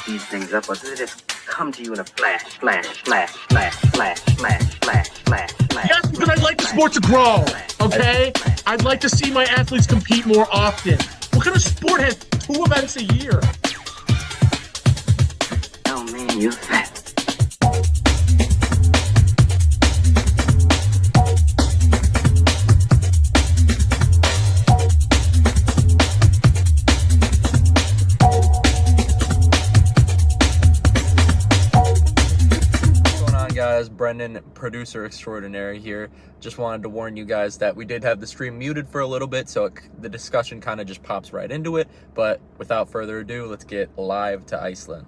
these things up, or does it just come to you in a flash, flash, flash, flash, flash, flash, flash, flash, flash? Yes, because I'd like the sport to grow, okay? I'd like to see my athletes compete more often. What kind of sport has 2 events a year? Oh, man, you're fat. Guys, Brendan, producer extraordinary here. Just wanted to warn you guys that we did have the stream muted for a little bit, so the discussion kind of just pops right into it. But without further ado, let's get live to Iceland.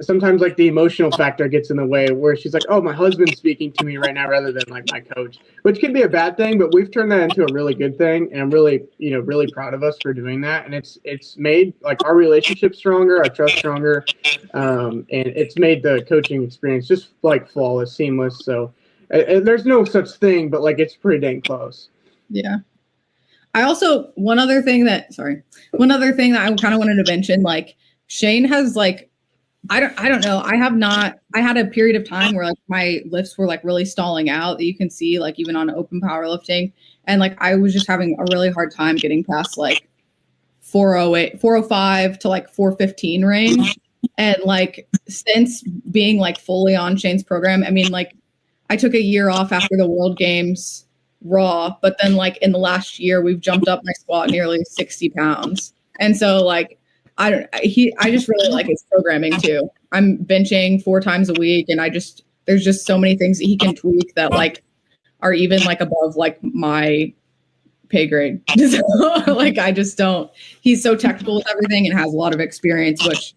Sometimes like the emotional factor gets in the way where she's like, oh, my husband's speaking to me right now rather than like my coach, which can be a bad thing, but we've turned that into a really good thing. And I'm really, really proud of us for doing that. And it's made like our relationship stronger, our trust stronger. And it's made the coaching experience just like flawless, seamless. So there's no such thing, but like, it's pretty dang close. Yeah. I also, one other thing that I kind of wanted to mention, like Shane has like, I don't know. I had a period of time where like my lifts were like really stalling out that you can see like even on open powerlifting. And like, I was just having a really hard time getting past like 408, 405 to like 415 range. And like, since being like fully on Shane's program, I mean, like I took a year off after the World Games raw, but then like in the last year, we've jumped up my squat nearly 60 pounds. And so like, I just really like his programming too. I'm benching 4 times a week, and there's just so many things that he can tweak that like are even like above like my pay grade. So, like he's so technical with everything and has a lot of experience, which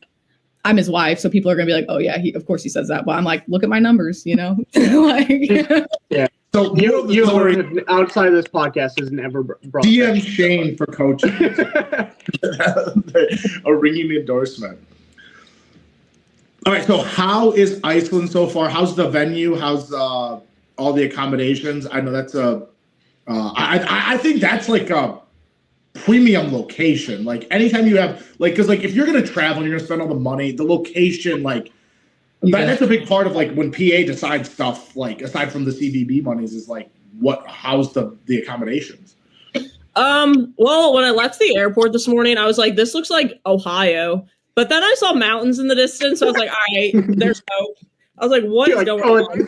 I'm his wife. So people are going to be like, oh yeah, of course he says that. But I'm like, look at my numbers, like, yeah. So you learned outside of this has never brought DM Shane for coaching. A ringing endorsement. All right, so how is Iceland so far? How's the venue? How's all the accommodations? I know that's I think that's like a premium location. Like anytime you have because if you're gonna travel, you're gonna spend all the money. The location, that's a big part of like when PA decides stuff. Like aside from the CVB monies, is like how's the accommodations? Well, when I left the airport this morning, I was like, this looks like Ohio. But then I saw mountains in the distance, so I was like, all right, there's hope. I was like, what is going on?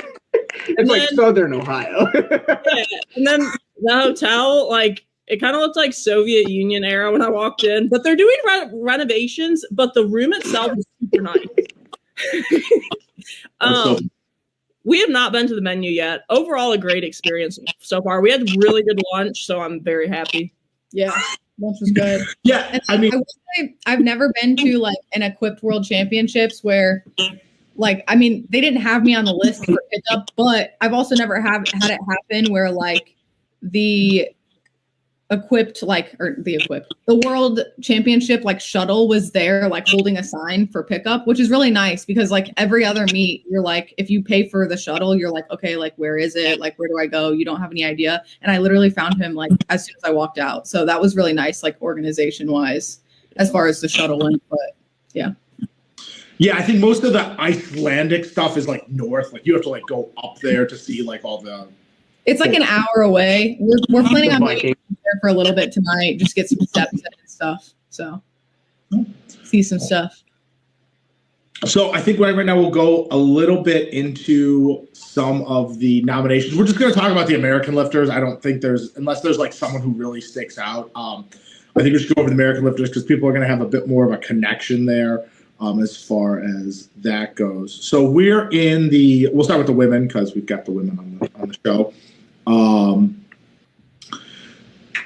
It's like Southern Ohio. Yeah, and then the hotel, like, it kind of looked like Soviet Union era when I walked in. But they're doing renovations, but the room itself is super nice. We have not been to the menu yet. Overall, a great experience so far. We had really good lunch, so I'm very happy. Yeah, lunch was good. Yeah, and I will say, I've never been to like an Equipped World Championships where, like, I mean, they didn't have me on the list for pickup, but I've also never had it happen where like the World Championship like shuttle was there like holding a sign for pickup, which is really nice because like every other meet you're like, if you pay for the shuttle, you're like, okay, like where is it? Like where do I go? You don't have any idea. And I literally found him like as soon as I walked out. So that was really nice, like organization wise, as far as the shuttle went. But yeah. Yeah, I think most of the Icelandic stuff is like north. Like you have to like go up there to see like all the. It's like an hour away. We're planning on being there for a little bit tonight, just get some steps in and stuff. So see some stuff. So I think right now we'll go a little bit into some of the nominations. We're just going to talk about the American lifters. I don't think unless there's like someone who really sticks out. I think we should go over the American lifters because people are going to have a bit more of a connection there as far as that goes. So we'll start with the women because we've got the women on the show.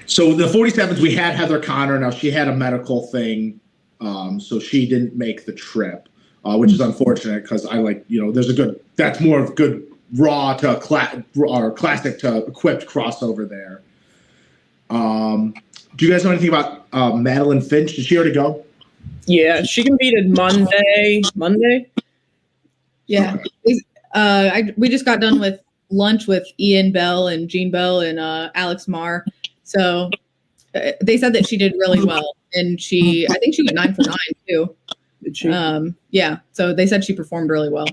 So the 47s, we had Heather Connor. Now she had a medical thing, so she didn't make the trip, which is unfortunate because that's more of good raw to classic to equipped crossover there. Do you guys know anything about Madeline Finch? Did she already go? Yeah, she competed Monday. Yeah, we just got done with lunch with Ian Bell and Jean Bell and Alex Marr. So they said that she did really well, and I think she went 9 for 9 too, Did she? Yeah, so they said she performed really well.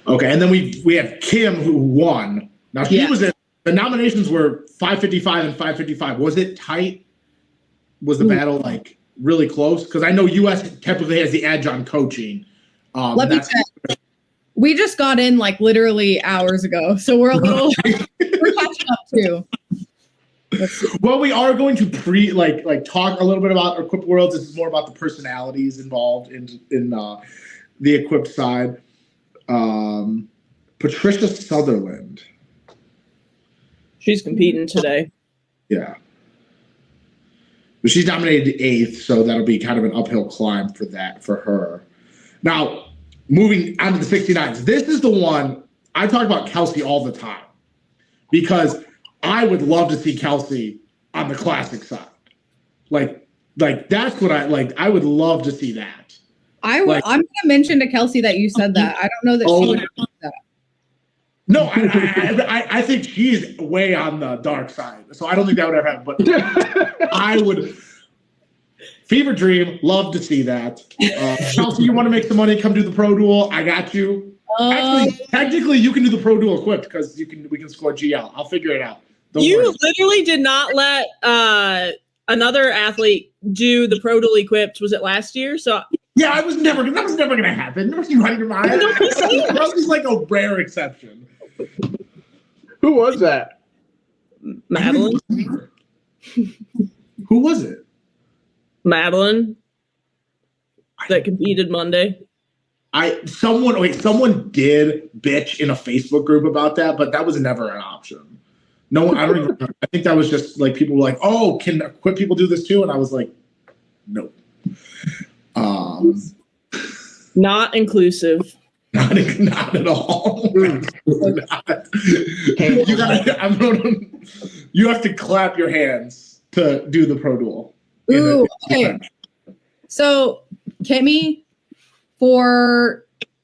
Okay, and then we have Kim who won. Now she was in the nominations were 555 and 555. Was it tight? Was the battle like really close? Because I know US typically has the edge on coaching. Let me check. We just got in like literally hours ago, so we're a little we're catching up too. Well, we are going to talk a little bit about Equipped Worlds. This is more about the personalities involved in the Equipped side. Patricia Sutherland. She's competing today. Yeah. But she's nominated 8th, so that'll be kind of an uphill climb for her. Now, moving on to the 69s. This is the one I talk about Kelsey all the time because I would love to see Kelsey on the classic side. Like that's what I would love to see that. I'm going to mention to Kelsey that you said that. I don't know that she would do that. No, I think she's way on the dark side. So I don't think that would ever happen. But I would, fever dream, love to see that. Kelsey, you want to make some money? Come do the Pro Duel. I got you. Actually, technically, you can do the Pro Duel equipped because we can score GL. I'll figure it out. You literally did not let another athlete do the Pro Duel equipped. Was it last year? So yeah, that was never going to happen. Never you out of your mind. Kelsey's like a rare exception. Who was that? Madeline. Who was it? Madeline. That competed Monday. Someone did bitch in a Facebook group about that, but that was never an option. No, I don't even. I think that was just like people were like, "Oh, can Equipped people do this too?" And I was like, "No." Not inclusive. Not at all. You have to clap your hands to do the Pro Duel. Ooh, okay. So Kimmy,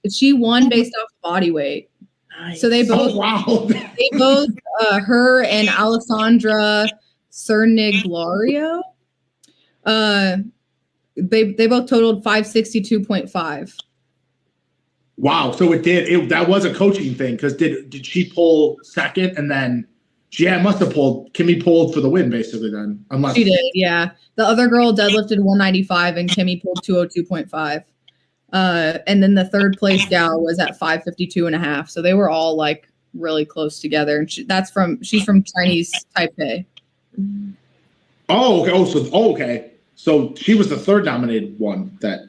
she won based off body weight. Nice. So they both, her and Alessandra Cerniglario, they both totaled 562.5. Wow. So that was a coaching thing because did she pull second and then must have pulled. Kimmy pulled for the win basically then. Unless she did, yeah. The other girl deadlifted 195 and Kimmy pulled 202.5. And then the third place gal was at 552.5. So they were all like really close together. And she's from Chinese Taipei. Oh, okay. Okay. So she was the third nominated one that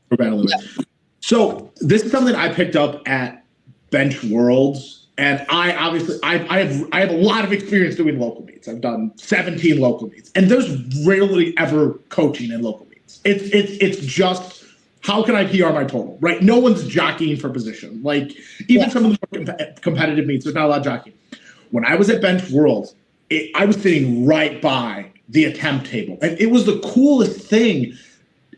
for Battle of it. So this is something I picked up at Bench Worlds, and I have a lot of experience doing local meets. I've done 17 local meets, and there's rarely ever coaching in local meets. It's just how can I PR my total, right? No one's jockeying for position. Like even some of the more competitive meets, there's not a lot of jockeying. When I was at Bench Worlds, I was sitting right by the attempt table, and it was the coolest thing.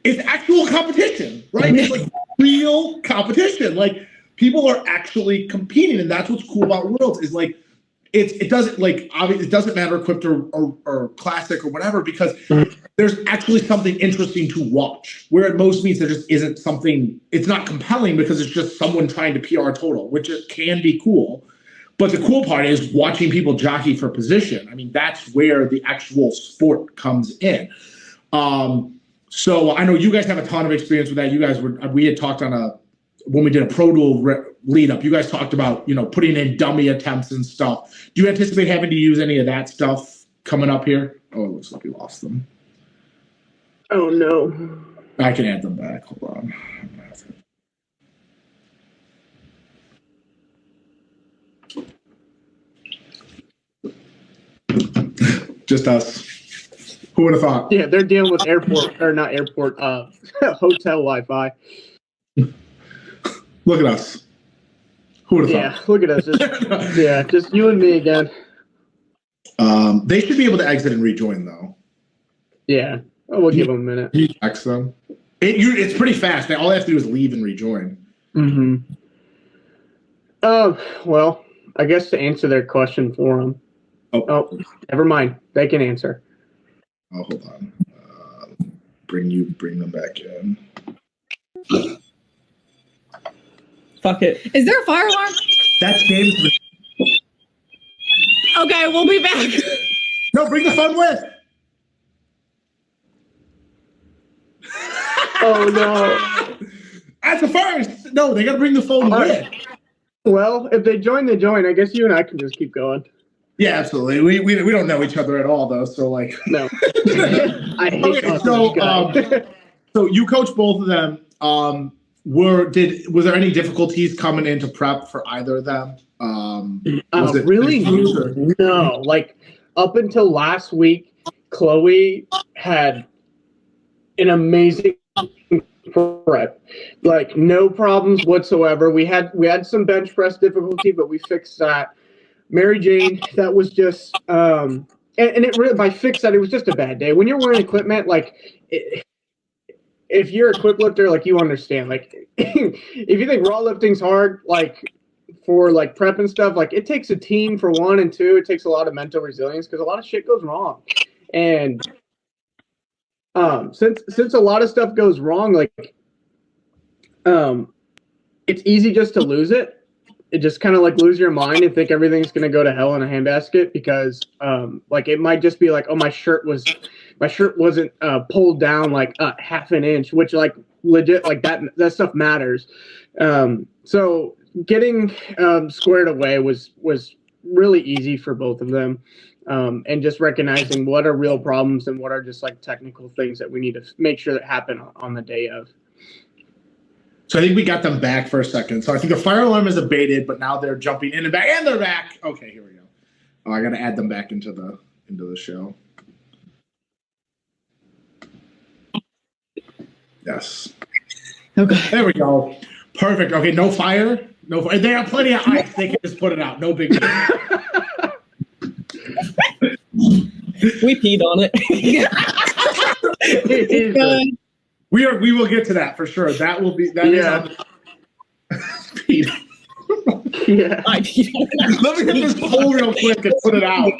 It's actual competition, right? It's like real competition. Like people are actually competing, and that's what's cool about Worlds is like it doesn't like obviously it doesn't matter equipped or classic or whatever because there's actually something interesting to watch. Where at most meets there just isn't something. It's not compelling because it's just someone trying to PR total, which it can be cool. But the cool part is watching people jockey for position. I mean, that's where the actual sport comes in. So I know you guys have a ton of experience with that. You guys we had talked when we did a Pro Duel lead up, you guys talked about, putting in dummy attempts and stuff. Do you anticipate having to use any of that stuff coming up here? Oh, it looks like we lost them. Oh no. I can add them back. Hold on. Just us. Who would have thought? Yeah, they're dealing with hotel Wi-Fi. Look at us. Who would have thought? Yeah, look at us. Just you and me again. They should be able to exit and rejoin, though. Yeah, we'll give them a minute. You text them. It's pretty fast. All they have to do is leave and rejoin. Mm-hmm. Well, I guess to answer their question for them. Oh, never mind. They can answer. Oh, hold on. bring them back in. Fuck it. Is there a fire alarm? That's games. Okay, we'll be back. No, bring the phone with. Oh no. At the first. No, they got to bring the phone with. Well, if they join, they join. I guess you and I can just keep going. Yeah, absolutely. We don't know each other at all, though. So like, no. I hate okay, so you coach both of them. Was there any difficulties coming into prep for either of them? Really? No. Like up until last week, Kloie had an amazing prep. Like no problems whatsoever. We had some bench press difficulty, but we fixed that. Mary Jane, that was just and it really, by fix that, it was just a bad day. When you're wearing equipment, like if you're a quick lifter, like you understand, like if you think raw lifting's hard, like for like prep and stuff, like it takes a team for one, and two, it takes a lot of mental resilience because a lot of shit goes wrong. And since a lot of stuff goes wrong, like it's easy just to lose it. It just kind of like lose your mind and think everything's going to go to hell in a handbasket because like it might just be like, oh, my shirt wasn't pulled down like half an inch, which like legit, like that stuff matters. So getting squared away was really easy for both of them. And just recognizing what are real problems and what are just like technical things that we need to make sure that happen on the day of. So I think we got them back for a second. So I think the fire alarm is abated, but now they're jumping in and back, and they're back. Okay, here we go. Oh, I got to add them back into the show. Yes. Okay. There we go. Perfect. Okay, no fire. No fire. They have plenty of ice. They can just put it out. No big deal. We peed on it. We will get to that for sure. That will be that. Yeah. Is Yeah. I peed on it. Let me get this poll real quick and put it out.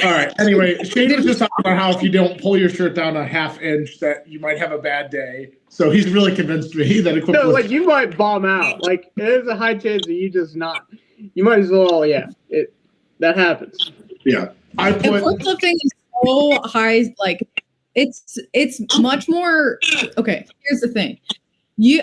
All right. Anyway, Shane was just talking about how if you don't pull your shirt down a half inch, that you might have a bad day. So he's really convinced me that equipment. No, like you might bomb out. Like there's a high chance that you just not. You might as well. Yeah, that happens. Yeah, Weightlifting is so high. Like it's much more. Okay, here's the thing.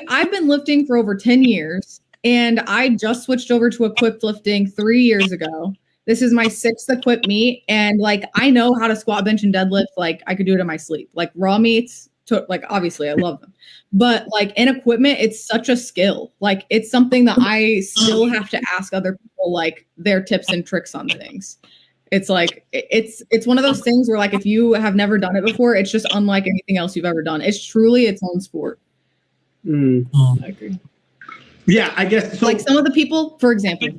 I've been lifting for over 10 years, and I just switched over to equipped lifting 3 years ago. This is my 6th equipped meet, and like I know how to squat, bench, and deadlift. Like I could do it in my sleep. Like raw meets, like obviously I love them, but like in equipment, it's such a skill. Like it's something that I still have to ask other people, like their tips and tricks on things. It's like it's one of those things where like if you have never done it before, it's just unlike anything else you've ever done. It's truly its own sport. I agree. Yeah, I guess so. Like some of the people, for example.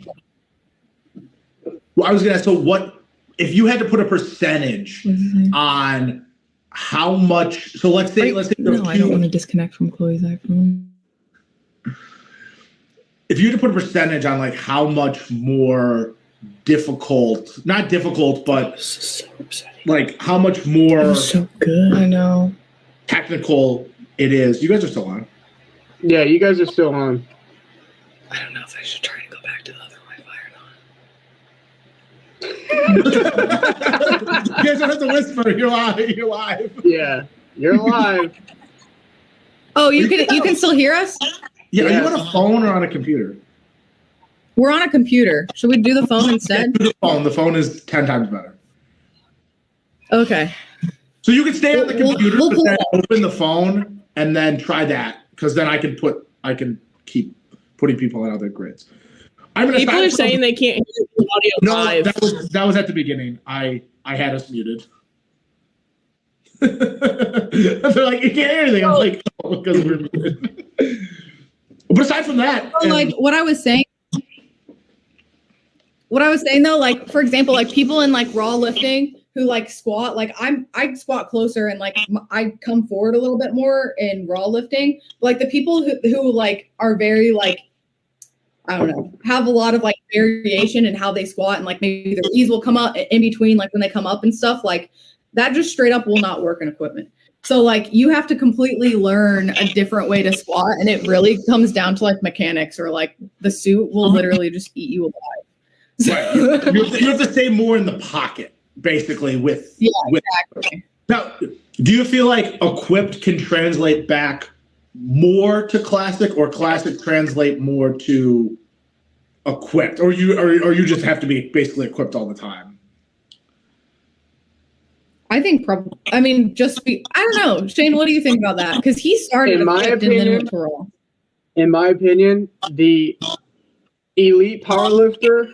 Well, I was gonna ask, so what if you had to put a percentage on how much? So let's say no, I don't want to disconnect from Chloe's iPhone. If you had to put a percentage on like how much more difficult, not difficult, but so upsetting. Like how much more so good. I know. Technical it is. You guys are still on. Yeah, you guys are still on. I don't know if I should try and go back to the other Wi-Fi or not. You guys don't have to whisper. You're live. Yeah, you're live. Oh, you can still hear us? Yeah, are you on a phone or on a computer? We're on a computer. Should we do the phone instead? Do the phone. The phone is 10 times better. Okay. So you can stay on the computer, we'll but then open the phone and then try that, because then I can keep putting people on other grids. People are saying they can't hear the audio live. That was at the beginning. I had us muted. They're like, you can't hear anything. I'm like, oh, because we're muted. But aside from that, so, like what I was saying though, like for example, like people in like raw lifting who like squat, like I squat closer and like I come forward a little bit more in raw lifting. But, like the people who like are very like I don't know, have a lot of like variation in how they squat, and like maybe their knees will come up in between, like when they come up and stuff, like that just straight up will not work in equipment. So like you have to completely learn a different way to squat, and it really comes down to like mechanics, or like the suit will literally just eat you alive. Right. You have to stay more in the pocket, basically. Exactly. Now, do you feel like equipped can translate back more to classic, or classic translate more to equipped, or you just have to be basically equipped all the time? I think probably. I mean, I don't know, Shane. What do you think about that? Because he started In my equipped and then opinion- went to Raw. In my opinion, the elite powerlifter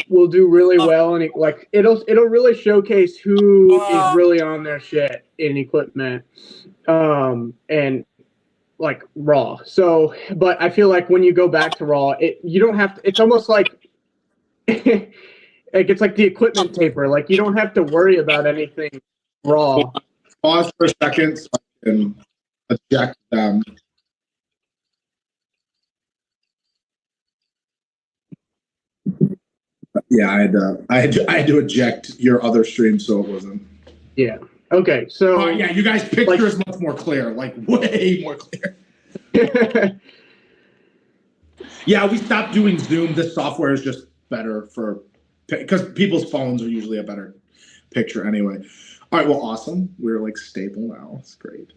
will do really well, and it'll really showcase who is really on their shit in equipment, and like Raw. So, but I feel like when you go back to Raw, you don't have to. It's almost like like it's like the equipment taper. Like you don't have to worry about anything Raw. Pause for a second so I can eject them. Yeah, I had to eject your other stream so it wasn't. Yeah. Okay. So yeah, you guys' picture is much more clear, like way more clear. Yeah, we stopped doing Zoom. This software is just better because people's phones are usually a better picture anyway. All right, well, awesome. We're like stable now. It's great.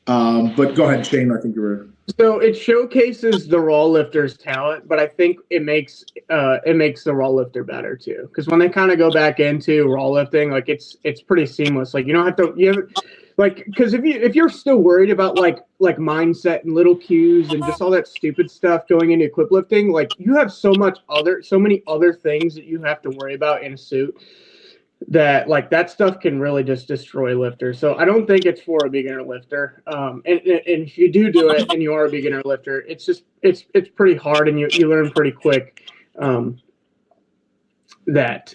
But go ahead, Shane. I think you were. So it showcases the raw lifter's talent, but I think it makes the raw lifter better too. Because when they kind of go back into raw lifting, like it's pretty seamless. Like you don't have to because if you're still worried about like mindset and little cues and just all that stupid stuff going into equip lifting, like you have so many other things that you have to worry about in a suit, that like that stuff can really just destroy lifters. So I don't think it's for a beginner lifter. And if you do it and you are a beginner lifter, it's pretty hard, and you learn pretty quick that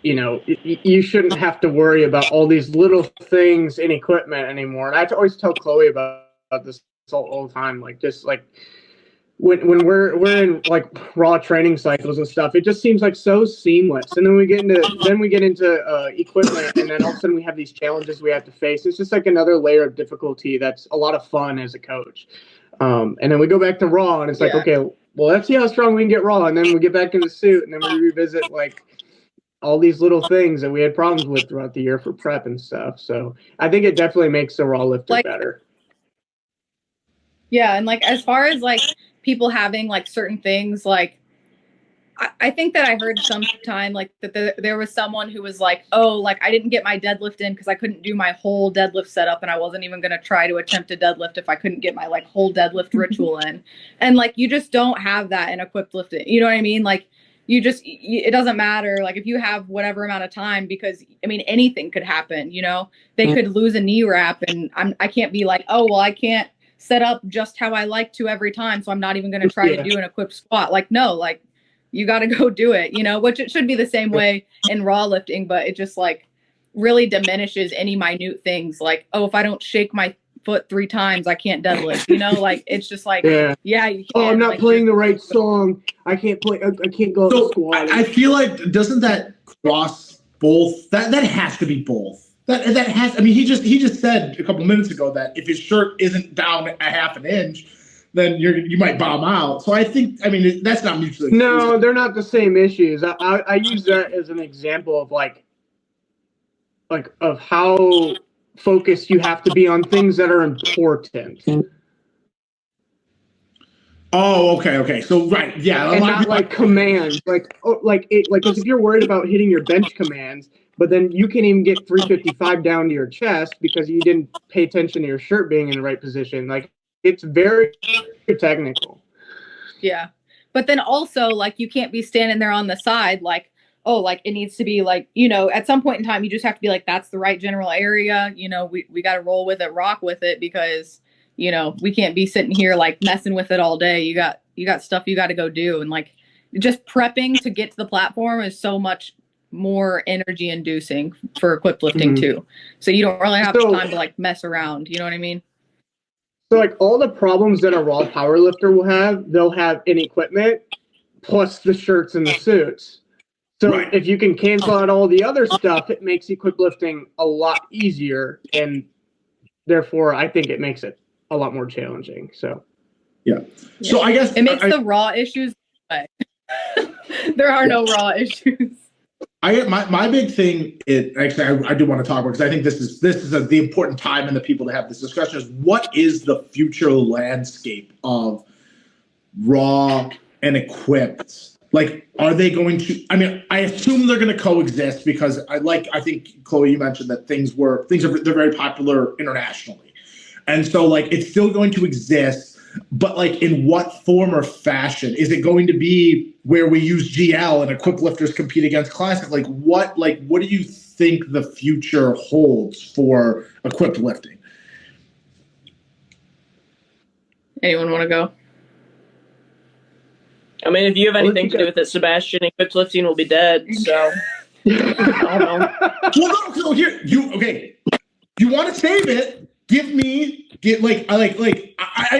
you shouldn't have to worry about all these little things in equipment anymore. And I always tell Kloie about this all the time, like just like when we're in like raw training cycles and stuff, it just seems like so seamless. And then we get into equipment, and then all of a sudden we have these challenges we have to face. It's just like another layer of difficulty that's a lot of fun as a coach. And then we go back to raw, and it's like, okay, well, let's see how strong we can get raw. And then we get back in the suit, and then we revisit like all these little things that we had problems with throughout the year for prep and stuff. So I think it definitely makes the raw lifter better. Yeah, and like as far as like people having like certain things, like I think that I heard sometime like that there was someone who was like, oh, like I didn't get my deadlift in because I couldn't do my whole deadlift setup, and I wasn't even going to try to attempt a deadlift if I couldn't get my like whole deadlift ritual in. And like you just don't have that in equipped lifting. You know what I mean? Like it doesn't matter like if you have whatever amount of time, because I mean anything could happen. They could lose a knee wrap, and I can't be like, oh well, I can't set up just how I like to every time, so I'm not even going to try to do an equipped squat. Like no, like you got to go do it, which it should be the same way in raw lifting, but it just like really diminishes any minute things like, oh, if I don't shake my foot 3 times I can't deadlift, like it's just like you can. Oh, I'm not like, playing the right song, I can't play, I can't go squat. I feel like doesn't that cross both? That has to be both. That has. I mean, he just said a couple minutes ago that if his shirt isn't down a half an inch, then you might bomb out. So I think, I mean, that's not mutually exclusive. No, they're not the same issues. I use that as an example of like of how focused you have to be on things that are important. Oh, okay. So right, yeah, and not like commands, like because if you're worried about hitting your bench commands, but then you can't even get 355 down to your chest because you didn't pay attention to your shirt being in the right position. Like it's very technical. Yeah, but then also like you can't be standing there on the side like, oh, like it needs to be like, at some point in time you just have to be like, that's the right general area. We got to roll with it, rock with it, because we can't be sitting here like messing with it all day. You got stuff you got to go do, and like just prepping to get to the platform is so much more energy inducing for equipped lifting too. So you don't really have time to like mess around. You know what I mean? So like all the problems that a raw powerlifter will have, they'll have in equipment plus the shirts and the suits. So Right. if you can cancel out all the other stuff, it makes equip lifting a lot easier, and therefore I think it makes it a lot more challenging. So yeah. So I guess it makes the raw issues away. There are no raw issues. My big thing is actually I do want to talk about, because I think this is the important time and the people to have this discussion, is what is the future landscape of raw and equipped? Like, are they going to? I mean, I assume they're going to coexist, because I think Kloie, you mentioned that they're very popular internationally, and so like it's still going to exist. But like, in what form or fashion? Is it going to be where we use GL and equipped lifters compete against classic? Like what do you think the future holds for equipped lifting? Anyone want to go? I mean, if you have anything to do with it, Sebastian, equipped lifting will be dead. So I don't know. Well, no, so here you want to save it? I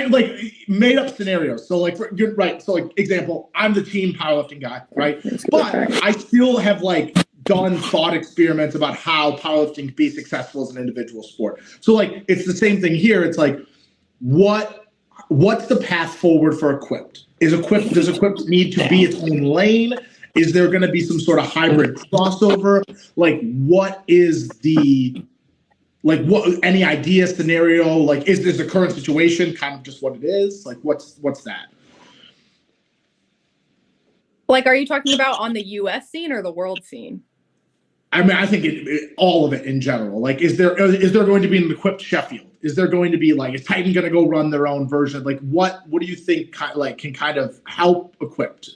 like made up scenarios. So like, you're right. So like, example, I'm the team powerlifting guy, right? But I still have like done thought experiments about how powerlifting can be successful as an individual sport. So like, it's the same thing here. It's like, what's the path forward for equipped? Does equipped need to be its own lane? Is there going to be some sort of hybrid crossover? Like, what is the any idea, scenario? Like, is this the current situation kind of just what it is? Like, what's that? Like, are you talking about on the US scene or the world scene? I mean, I think all of it in general. Like, is there going to be an equipped Sheffield? Is there going to be is Titan going to go run their own version? Like, what do you think can kind of help equipped?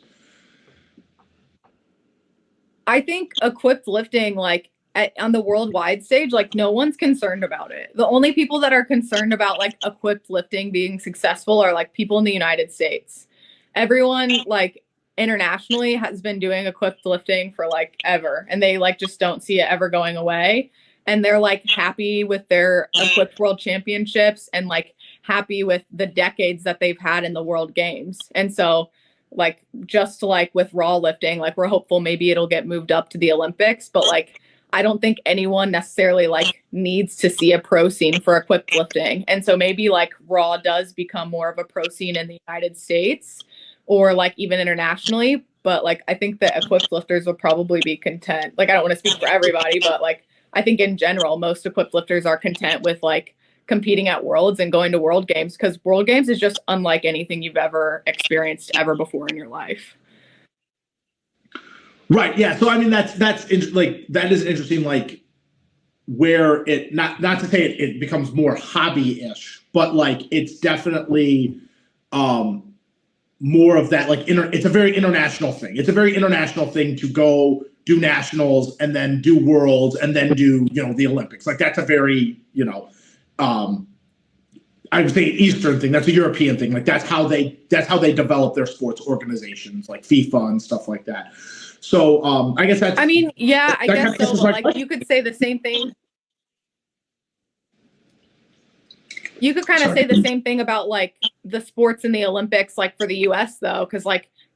I think equipped lifting, on the worldwide stage, no one's concerned about it. The only people that are concerned about equipped lifting being successful are people in the United States. Everyone internationally has been doing equipped lifting for ever, and they just don't see it ever going away. And they're happy with their equipped world championships and happy with the decades that they've had in the world games. And so just with raw lifting, we're hopeful maybe it'll get moved up to the Olympics, but I don't think anyone necessarily needs to see a pro scene for equipped lifting. And so maybe raw does become more of a pro scene in the United States or even internationally. But I think that equipped lifters will probably be content. I don't want to speak for everybody, but I think in general, most equipped lifters are content with competing at worlds and going to world games, because world games is just unlike anything you've ever experienced ever before in your life. Right. Yeah. So I mean, that is interesting. Where it not to say it becomes more hobby-ish, but it's definitely more of that. It's a very international thing. It's a very international thing to go do nationals and then do worlds and then do the Olympics. That's a very I would say Eastern thing. That's a European thing. That's how they develop their sports organizations, like FIFA and stuff like that. So I guess that's. I mean, yeah, I guess so. But you could say the same thing. You could kind of say the same thing about the sports in the Olympics, for the U.S. though, because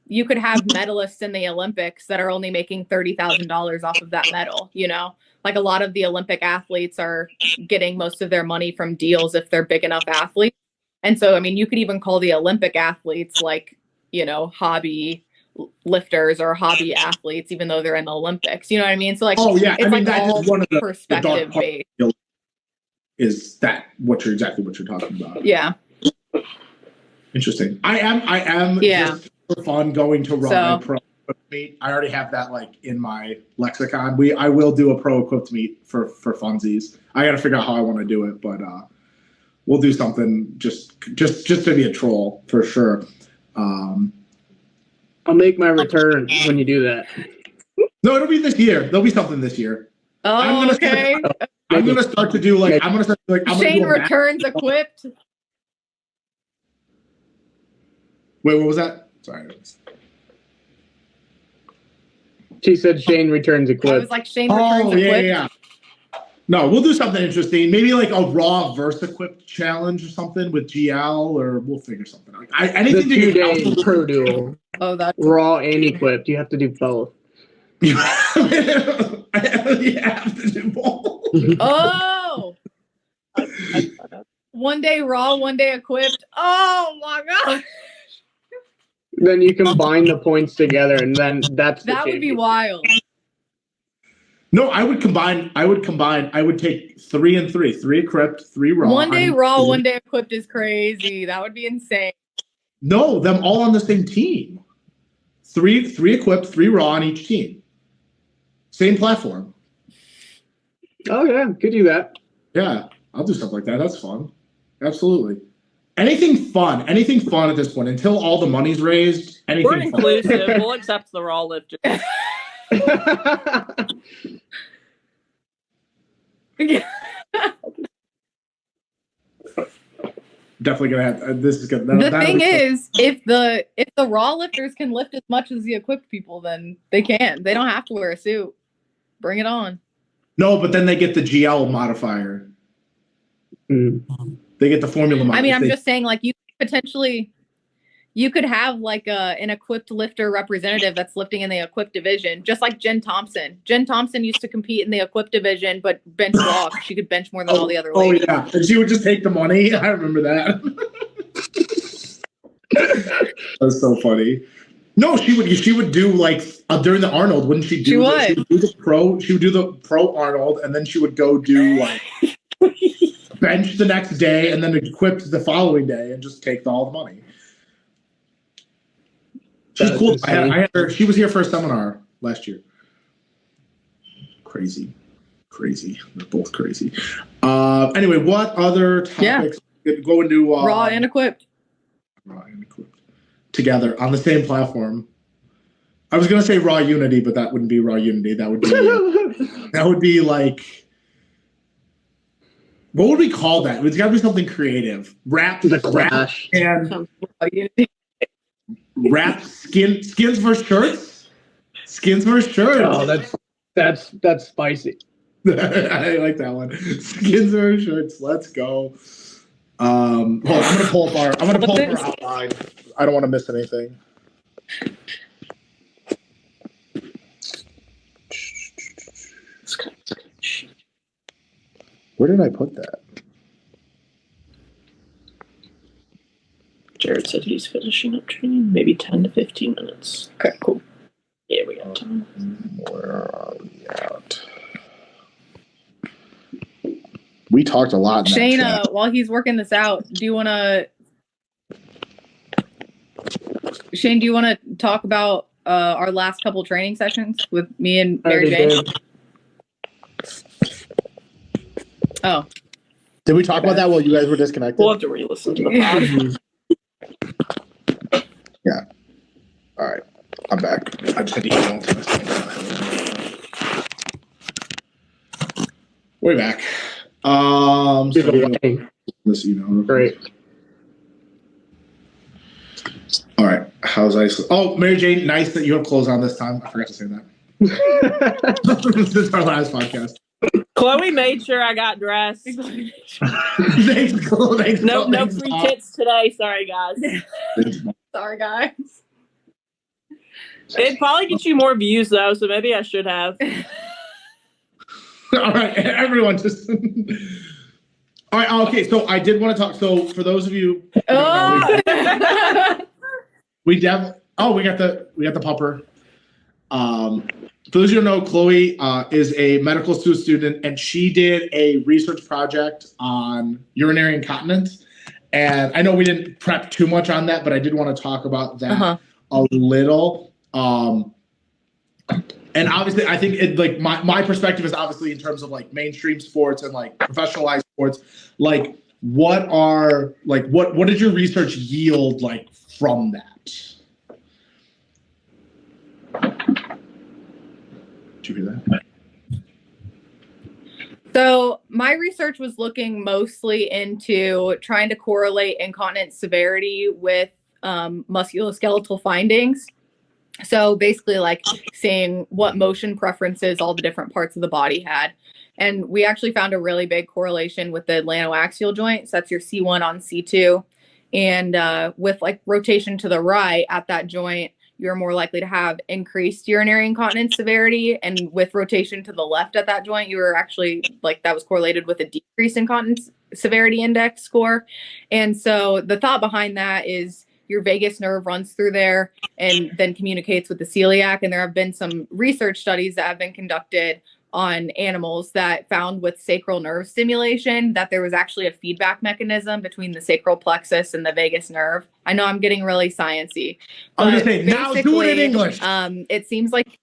you could have medalists in the Olympics that are only making $30,000 off of that medal. A lot of the Olympic athletes are getting most of their money from deals if they're big enough athletes. And so, I mean, you could even call the Olympic athletes hobby lifters or hobby athletes, even though they're in the Olympics. You know what I mean? So it's that all is one of the perspective based. Is that exactly what you're talking about? Yeah. Interesting. I am just for fun going to run a pro equipped meet. I already have that in my lexicon. I will do a pro equipped meet for funsies. I got to figure out how I want to do it, but we'll do something just to be a troll for sure. I'll make my return when you do that. No, it'll be this year. There'll be something this year. Oh, okay. I'm gonna start to do Shane returns equipped. Wait, what was that? Sorry. She said Shane returns equipped. I was Shane returns equipped. Yeah. No, we'll do something interesting. Maybe like a raw verse equipped challenge or something with GL, or we'll figure something out. The Anything to 2-day get pro duel, Oh, that's raw and equipped. You have to do both. you have to do both. oh. 1 day raw, 1 day equipped. Oh my god. Then you combine the points together, and then that's the That would be championship. wild. No, I would combine. I would take 3 and 3. 3 equipped, 3 raw. 1 day raw, 1 day equipped is crazy. That would be insane. No, them all on the same team. 3 equipped, 3 raw on each team. Same platform. Oh yeah, could do that. Yeah, I'll do stuff like that. That's fun. Absolutely. Anything fun at this point until all the money's raised. We're Anything fun. inclusive. We'll accept the raw lifters. Definitely gonna have. This is gonna. The thing is, if the raw lifters can lift as much as the equipped people, then they can. They don't have to wear a suit. Bring it on. No, but then they get the GL modifier. Mm. They get the formula modifier. I mean, I'm just saying, like, you could have like an equipped lifter representative that's lifting in the equipped division, just like Jen Thompson. Jen Thompson used to compete in the equipped division, but bench raw. She could bench more than all the other ladies. Oh yeah, and she would just take the money. I remember that. That's so funny. No, she would do like during the Arnold, wouldn't she do? She would do the pro. She would do the pro Arnold, and then she would go do like bench the next day, and then equipped the following day, and just take all the money. She's cool. I had her. She was here for a seminar last year. Crazy. They're both crazy. Anyway, what other topics go into raw and equipped? Raw and equipped together on the same platform. I was gonna say raw unity, but that wouldn't be raw unity. That would be like, what would we call that? It's got to be something creative. Rap and rap skins versus shirts. Skins versus shirts. Oh, that's spicy. I like that one. Skins versus shirts. Let's go. Hold on, I'm gonna pull up our outline. I don't want to miss anything. Where did I put that? Jared said he's finishing up training, maybe 10 to 15 minutes. Okay, cool. Yeah, we got time. Where are we at? We talked a lot. Shane, while he's working this out, do you want to talk about our last couple training sessions with me and Mary Jane? Oh. Did we talk about that while you guys were disconnected? We'll have to re-listen to the pod. Yeah. All right. I'm back. I just had to email to myself. We're back. This email. Great. All right. How's Iceland? Oh, Mary Jane, nice that you have clothes on this time. I forgot to say that. This is our last podcast. Chloe made sure I got dressed. Thanks, Chloe. No free tits today. Sorry, guys. Sorry, guys. It'd probably get you more views, though, so maybe I should have. All right, everyone, just. All right, okay. So I did want to talk. So for those of you, we got the pupper. For those of you who don't know, Chloe is a medical student, and she did a research project on urinary incontinence. And I know we didn't prep too much on that, but I did want to talk about that a little. And obviously, I think it like my perspective is obviously in terms of like mainstream sports and like professionalized sports. Like, what did your research yield like from that? Did you hear that? So my research was looking mostly into trying to correlate incontinence severity with musculoskeletal findings. So basically like seeing what motion preferences all the different parts of the body had. And we actually found a really big correlation with the atlantoaxial joint. So that's your C1 on C2. And with like rotation to the right at that joint, you're more likely to have increased urinary incontinence severity. And with rotation to the left at that joint, you were actually like that was correlated with a decrease in incontinence severity index score. And so the thought behind that is your vagus nerve runs through there and then communicates with the celiac. And there have been some research studies that have been conducted on animals that found with sacral nerve stimulation that there was actually a feedback mechanism between the sacral plexus and the vagus nerve. I know I'm getting really sciencey. I was going to say, now do it in English. It seems like,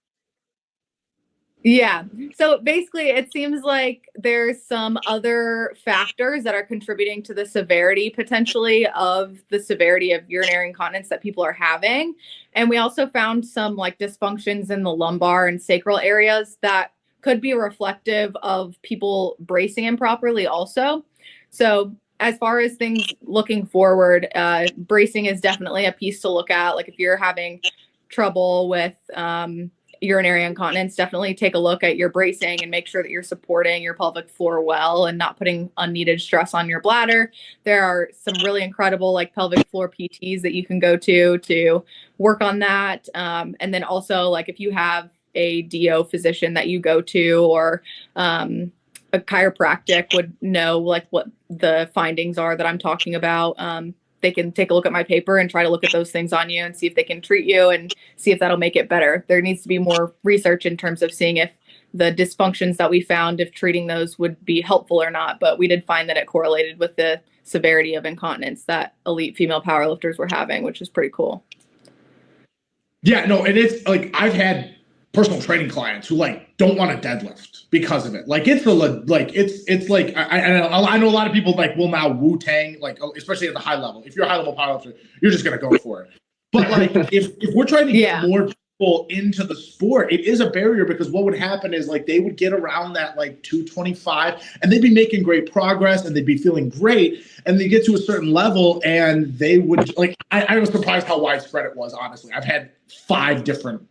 yeah. So basically, it seems like there's some other factors that are contributing to the severity potentially of the severity of urinary incontinence that people are having. And we also found some like dysfunctions in the lumbar and sacral areas that could be reflective of people bracing improperly also. So as far as things looking forward, bracing is definitely a piece to look at. Like if you're having trouble with urinary incontinence, definitely take a look at your bracing and make sure that you're supporting your pelvic floor well and not putting unneeded stress on your bladder. There are some really incredible like pelvic floor PTs that you can go to work on that. And then also like if you have a DO physician that you go to or a chiropractic would know like what the findings are that I'm talking about. They can take a look at my paper and try to look at those things on you and see if they can treat you and see if that'll make it better. There needs to be more research in terms of seeing if the dysfunctions that we found, if treating those would be helpful or not. But we did find that it correlated with the severity of incontinence that elite female powerlifters were having, which is pretty cool. Yeah, no, and it's like I've had personal training clients who like don't want to deadlift because of it. Like it's I know a lot of people like will now Wu-Tang, like especially at the high level. If you're a high level powerlifter, you're just gonna go for it. But like if we're trying to get more people into the sport, it is a barrier because what would happen is like they would get around that like 225 and they'd be making great progress and they'd be feeling great and they get to a certain level and they would like I was surprised how widespread it was, honestly. I've had 5 different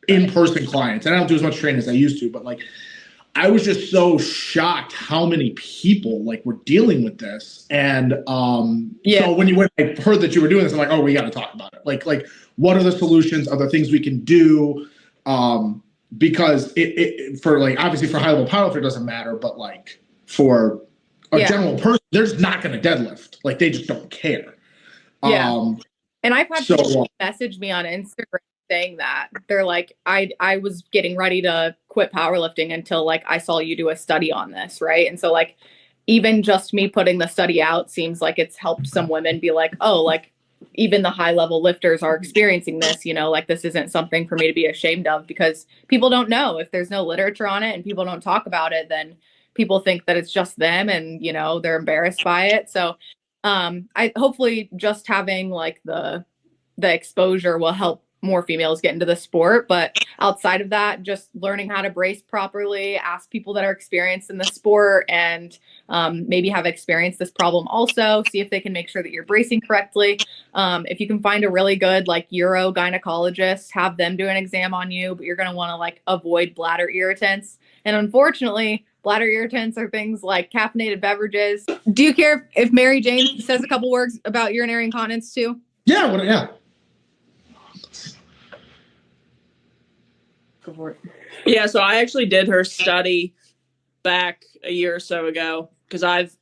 in-person clients, and I don't do as much training as I used to, but like I was just so shocked how many people like were dealing with this. And so when I heard that you were doing this, I'm like, oh, we got to talk about it. Like what are the solutions? Are there things we can do? Because it for like obviously for high level powerlifter it doesn't matter, but like for a general person, they're just not going to deadlift. Like they just don't care. And I've had people message me on Instagram saying that they're like, I was getting ready to quit powerlifting until like I saw you do a study on this, right? And so like even just me putting the study out seems like it's helped some women be like, oh, like even the high level lifters are experiencing this, you know, like this isn't something for me to be ashamed of, because people don't know. If there's no literature on it and people don't talk about it, then people think that it's just them and, you know, they're embarrassed by it. So I hopefully just having like the exposure will help more females get into the sport. But outside of that, just learning how to brace properly, ask people that are experienced in the sport and maybe have experienced this problem also, see if they can make sure that you're bracing correctly. If you can find a really good like urogynecologist, have them do an exam on you, but you're going to want to like avoid bladder irritants. And unfortunately, bladder irritants are things like caffeinated beverages. Do you care if Mary Jane says a couple words about urinary incontinence too? Yeah. Yeah, so I actually did her study back a year or so ago because I've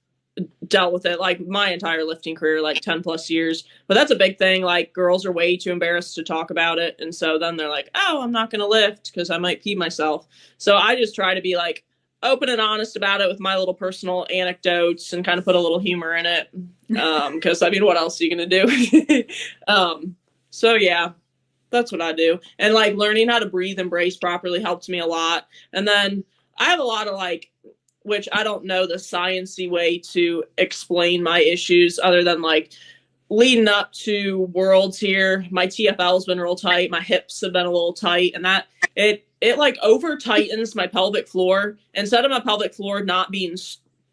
dealt with it like my entire lifting career, like 10 plus years. But that's a big thing. Like girls are way too embarrassed to talk about it. And so then they're like, oh, I'm not going to lift because I might pee myself. So I just try to be like open and honest about it with my little personal anecdotes and kind of put a little humor in it. Because I mean, what else are you going to do? So yeah. That's what I do. And like learning how to breathe and brace properly helps me a lot. And then I have a lot of like, which I don't know the sciencey way to explain my issues other than like leading up to worlds here. My TFL has been real tight. My hips have been a little tight and that it like over tightens my pelvic floor. Instead of my pelvic floor not being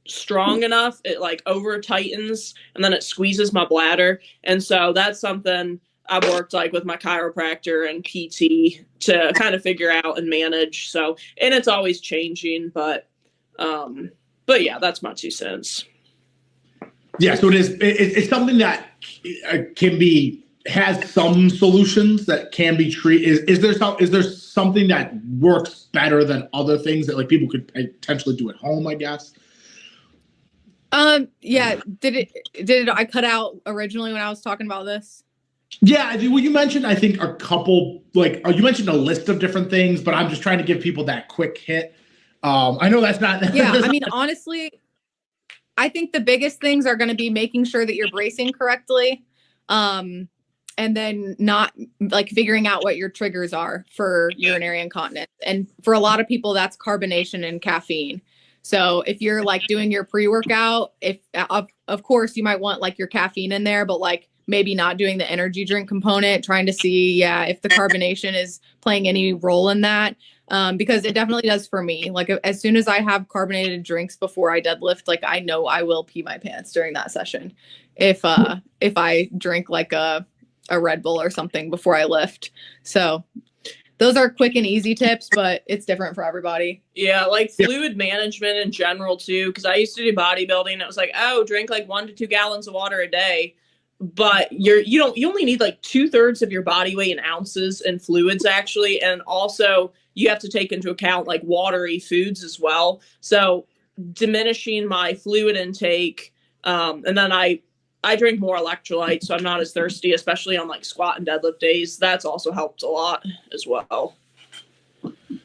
strong enough, it like over tightens and then it squeezes my bladder. And so that's something I've worked like with my chiropractor and PT to kind of figure out and manage. So, and it's always changing, but yeah, that's my 2 cents. Yeah, so it's something that has some solutions that can be treated. Is there something that works better than other things that like people could potentially do at home, I guess? Yeah. Did I cut out originally when I was talking about this? Yeah, well, you mentioned, I think, a couple, like, you mentioned a list of different things, but I'm just trying to give people that quick hit. I know that's not. Yeah, I mean, honestly, I think the biggest things are going to be making sure that you're bracing correctly, and then not, like, figuring out what your triggers are for urinary incontinence. And for a lot of people, that's carbonation and caffeine. So if you're, like, doing your pre-workout, of course, you might want, like, your caffeine in there, but, like, maybe not doing the energy drink component, trying to see, if the carbonation is playing any role in that. Because it definitely does for me. Like, as soon as I have carbonated drinks before I deadlift, like, I know I will pee my pants during that session. If I drink like a Red Bull or something before I lift. So those are quick and easy tips, but it's different for everybody. Yeah, like fluid management in general too, because I used to do bodybuilding and it was like, oh, drink like 1 to 2 gallons of water a day. But you only need like 2/3 of your body weight in ounces in fluids actually. And also you have to take into account like watery foods as well. So diminishing my fluid intake. And then I drink more electrolytes, so I'm not as thirsty, especially on like squat and deadlift days. That's also helped a lot as well.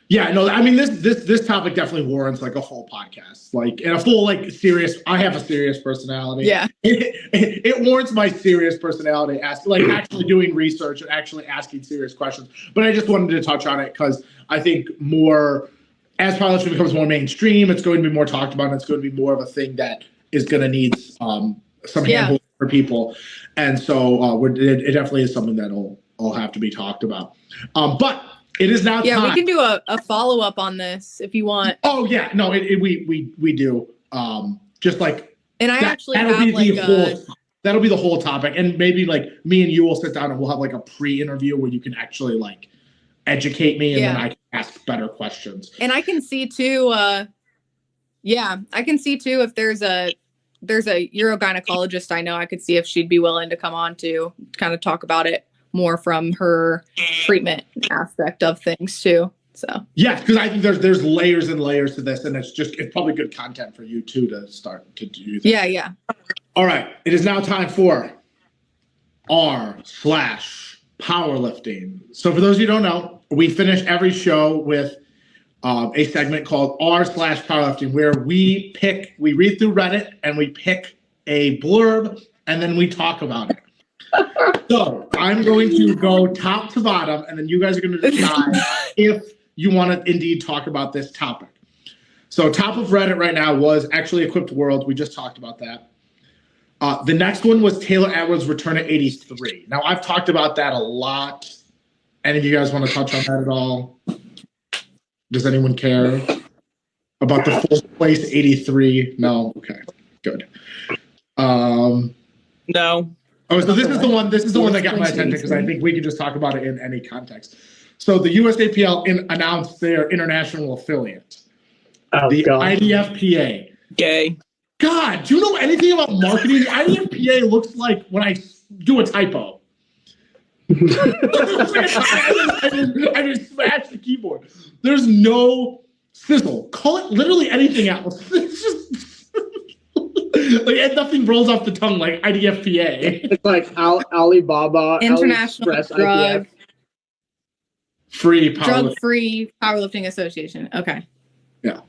Yeah, no, I mean, this topic definitely warrants like a whole podcast, like, and a full, like, serious. I have a serious personality. Yeah, it warrants my serious personality, actually doing research and actually asking serious questions. But I just wanted to touch on it because I think more as powerlifting becomes more mainstream, it's going to be more talked about, and it's going to be more of a thing that is going to need some handholding for people, and so it definitely is something that'll have to be talked about. But it is now time. Yeah, we can do a follow-up on this if you want. Oh, yeah. No, we do. Just like... And I actually have that'll be the whole topic. And maybe like me and you will sit down and we'll have like a pre-interview where you can actually like educate me and then I can ask better questions. And I can see too, I can see too if there's a urogynecologist I know, I could see if she'd be willing to come on to kind of talk about it more from her treatment aspect of things too. So yeah, because I think there's layers and layers to this, and it's probably good content for you too to start to do that. Yeah. All right, it is now time for r/powerlifting. So for those of you who don't know, we finish every show with a segment called r/powerlifting, where we read through Reddit and we pick a blurb and then we talk about it. So I'm going to go top to bottom, and then you guys are going to decide if you want to indeed talk about this topic. So top of Reddit right now was actually Equipped World. We just talked about that. The next one was Taylor Atwood's return at 83. Now, I've talked about that a lot. Any of you guys want to touch on that at all? Does anyone care about the fourth place 83? No? Okay, good. No. Oh, so this is the one. This is the one that got my attention because I think we can just talk about it in any context. So the USAPL announced their international affiliate, the IDFPA. Gay. God, do you know anything about marketing? The IDFPA looks like when I do a typo. I just smashed the keyboard. There's no sizzle. Call it literally anything else. It's just. Like nothing rolls off the tongue like IDFPA. It's like Alibaba, International AliExpress, IDF. Drug-free powerlifting association. Okay. Yeah.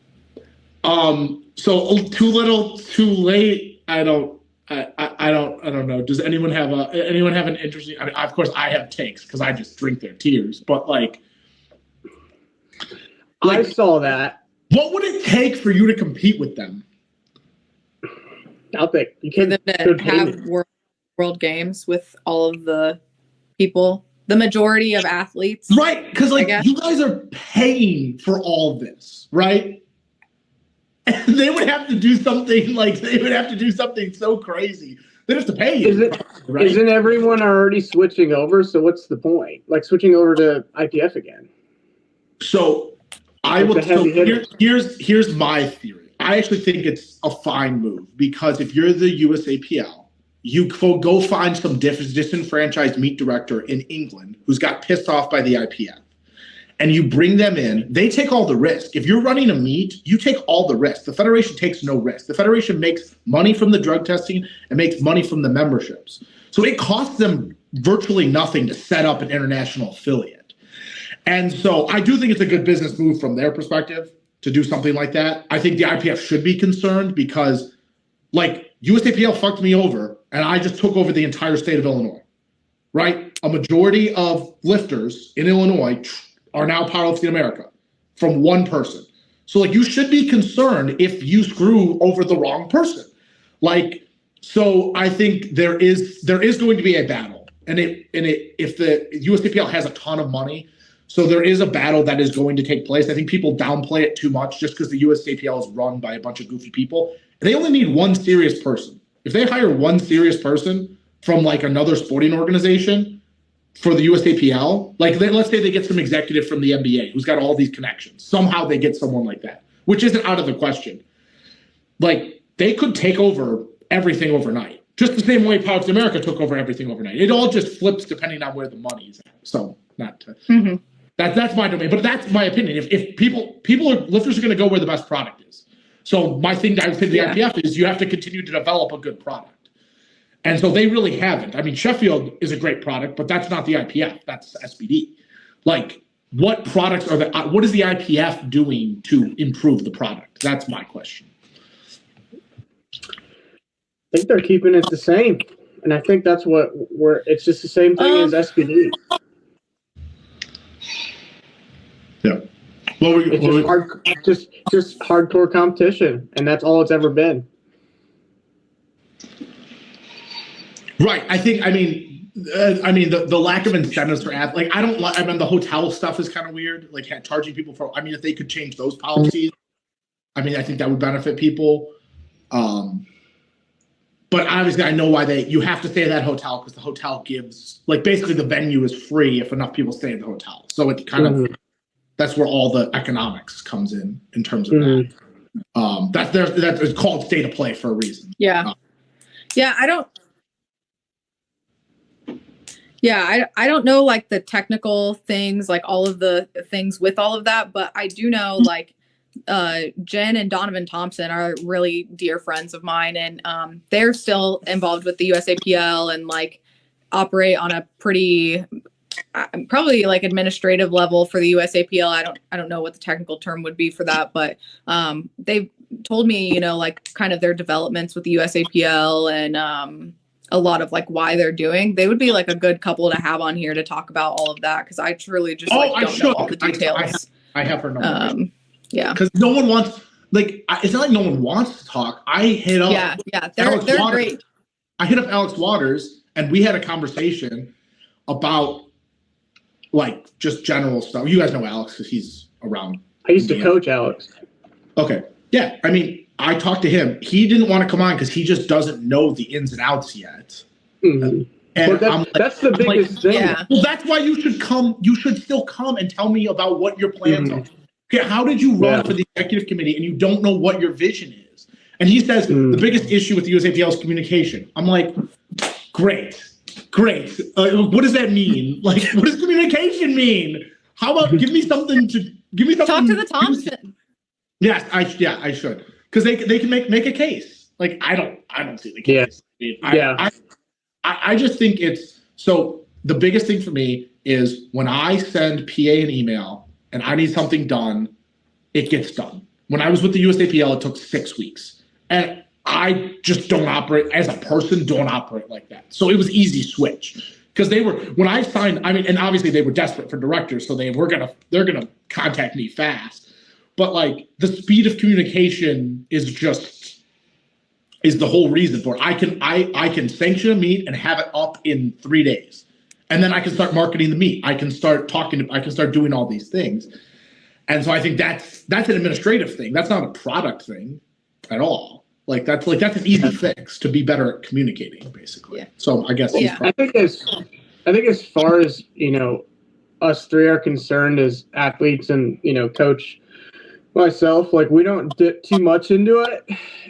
So too little, too late. I don't know. Does anyone have an interesting? I mean, of course, I have takes because I just drink their tears. But like, I saw that. What would it take for you to compete with them? Nothing. You can't have world games with all of the people, the majority of athletes. Right, because like you guys are paying for all this, right? And they would have to do something so crazy They don't have to pay you. Right? Isn't everyone already switching over? So what's the point? Like switching over to IPF again? So here's my theory. I actually think it's a fine move because if you're the USAPL, you go find some disenfranchised meat director in England who's got pissed off by the IPF. And you bring them in, they take all the risk. If you're running a meet, you take all the risk. The federation takes no risk. The federation makes money from the drug testing and makes money from the memberships. So it costs them virtually nothing to set up an international affiliate. And so I do think it's a good business move from their perspective to do something like that. I think the IPF should be concerned because like USAPL fucked me over and I just took over the entire state of Illinois, right? A majority of lifters in Illinois are now Powerlifting America from one person. So like you should be concerned if you screw over the wrong person. Like, so I think there is going to be a battle. And if the USAPL has a ton of money, so there is a battle that is going to take place. I think people downplay it too much just because the USAPL is run by a bunch of goofy people. And they only need one serious person. If they hire one serious person from like another sporting organization for the USAPL, like let's say they get some executive from the NBA who's got all these connections. Somehow they get someone like that, which isn't out of the question. Like they could take over everything overnight, just the same way Powerlifting America took over everything overnight. It all just flips depending on where the money is at. So not to, that's my domain, but that's my opinion. If lifters are going to go where the best product is. So my thing I would say to the IPF is you have to continue to develop a good product. And so they really haven't. I mean, Sheffield is a great product, but that's not the IPF. That's SBD. Like, what products are what is the IPF doing to improve the product? That's my question. I think they're keeping it the same. And I think that's it's just the same thing as SBD. Yeah. It's just hardcore competition, and that's all it's ever been. Right. I mean, the lack of incentives for athletes. Like, I mean, the hotel stuff is kind of weird. Like charging people for. I mean, if they could change those policies, I mean, I think that would benefit people. But obviously, I know why you have to stay at that hotel because the hotel gives, like, basically the venue is free if enough people stay at the hotel. So it kind of that's where all the economics comes in terms of that. That's called state of play for a reason. Yeah. I don't know like the technical things, like all of the things with all of that, but I do know like Jen and Donovan Thompson are really dear friends of mine, and they're still involved with the USAPL and like operate on a pretty probably like administrative level for the USAPL. I don't know what the technical term would be for that, but they've told me, you know, like kind of their developments with the USAPL and a lot of like why they're doing. They would be like a good couple to have on here to talk about all of that because I truly just don't know all the details. I have her number. Yeah, because no one wants it's not like no one wants to talk. I hit up they're great. I hit up Alex Waters and we had a conversation about like just general stuff. You guys know Alex because he's around. I used to coach Alex. Okay. Yeah. I mean, I talked to him. He didn't want to come on because he just doesn't know the ins and outs yet. And that's the biggest thing. Yeah. Well, that's why you should come. You should still come and tell me about what your plans are. Okay, how did you run for the executive committee and you don't know what your vision is? And he says the biggest issue with the USAPL is communication. I'm like, great. What does that mean? Like, what does communication mean? How about give me something. Talk to the Thompson. Yes, I should because they can make a case. Like I don't see the case. Yeah. I just think it's so. The biggest thing for me is when I send PA an email and I need something done, it gets done. When I was with the USAPL, it took 6 weeks, and I just don't operate as a person. Don't operate like that. So it was easy switch because when I signed. I mean, and obviously they were desperate for directors, so they're gonna contact me fast. But like the speed of communication is the whole reason for it. I can sanction a meet and have it up in 3 days. And then I can start marketing the meet. I can start doing all these things. And so I think that's an administrative thing. That's not a product thing at all. That's an easy fix to be better at communicating, basically. Yeah. So I guess he's Yeah. I think as far as us three are concerned as athletes and coach myself, we don't dip too much into it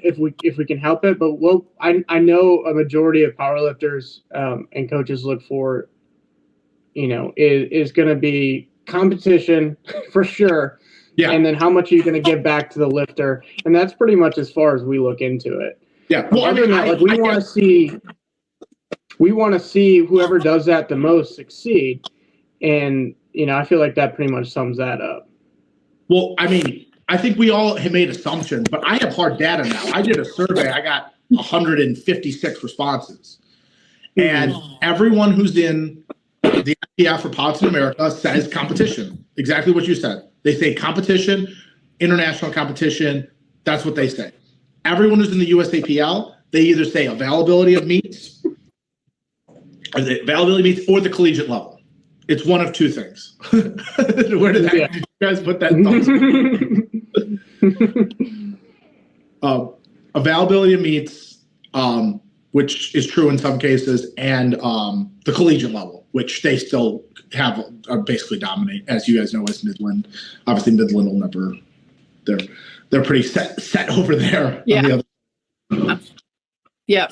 if we can help it. But I know a majority of powerlifters and coaches look for is going to be competition for sure. Yeah. And then how much are you going to give back to the lifter? And that's pretty much as far as we look into it. Yeah. Well, Other than that, we want to see whoever does that the most succeed. And, I feel like that pretty much sums that up. Well, I mean, I think we all have made assumptions, but I have hard data now. I did a survey. I got 156 responses. And everyone who's in the IPF for Politics in America says competition. Exactly what you said. They say competition, international competition. That's what they say. Everyone who's in the USAPL, they either say availability of meets, or the collegiate level. It's one of two things. Where did you guys put that? Availability of meets, which is true in some cases, and the collegiate level, which they still basically dominate, as you guys know, as Midland. Obviously, Midland will never. They're pretty set over there. Yeah. On the other. Yeah.